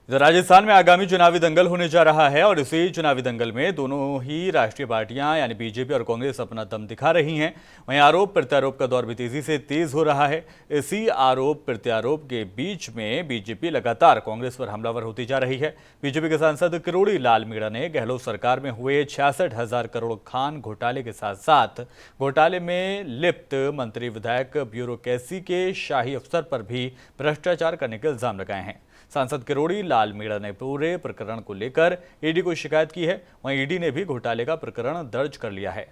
इधर राजस्थान में आगामी चुनावी दंगल होने जा रहा है और इसी चुनावी दंगल में दोनों ही राष्ट्रीय पार्टियां यानी बीजेपी और कांग्रेस अपना दम दिखा रही हैं। वहीं आरोप प्रत्यारोप का दौर भी तेजी से तेज हो रहा है। इसी आरोप प्रत्यारोप के बीच में बीजेपी लगातार कांग्रेस पर हमलावर होती जा रही है। बीजेपी के सांसद किरोड़ी लाल मीणा ने गहलोत सरकार में हुए 66,000 करोड़ खान घोटाले के साथ साथ घोटाले में लिप्त मंत्री विधायक ब्यूरोक्रेसी के शाही अफसर पर भी भ्रष्टाचार करने के इल्जाम लगाए हैं। सांसद किरोड़ी लाल मीणा ने पूरे प्रकरण को लेकर ईडी को शिकायत की है। वहीं ईडी ने भी घोटाले का प्रकरण दर्ज कर लिया है।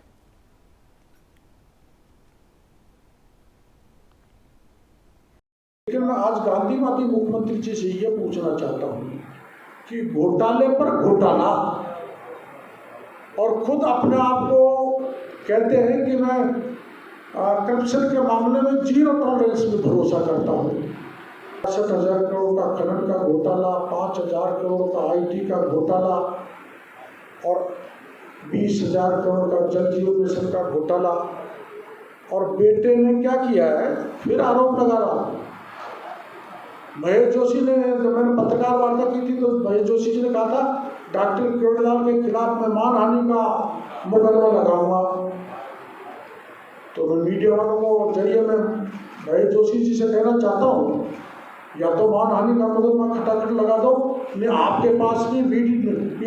लेकिन मैं आज गांधीवादी मुख्यमंत्री जी से ये पूछना चाहता हूं कि घोटाले पर घोटाला और खुद अपने आप को कहते हैं कि मैं करप्शन के मामले में जीरो टॉलरेंस में भरोसा करता हूं। 60,000 करोड़ का खनन का घोटाला, 5,000 करोड़ का आईटी का घोटाला और 20,000 करोड़ का जल जीवन मिशन का घोटाला। और बेटे ने क्या किया है, फिर आरोप लगा रहा। महेश जोशी ने, जब मैंने पत्रकार वार्ता की थी तो महेश जोशी जी ने कहा था डॉक्टर किरोड़ी लाल के खिलाफ मैं मानहानि का मुकदमा लगाऊंगा। तो मैं मीडिया वालों को जरिए मैं महेश जोशी जी से कहना चाहता हूँ, या तो मानहानि का मुकदमा खटाखट लगा दो, नहीं आपके पास भी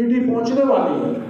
ईडी पहुंचने वाली है।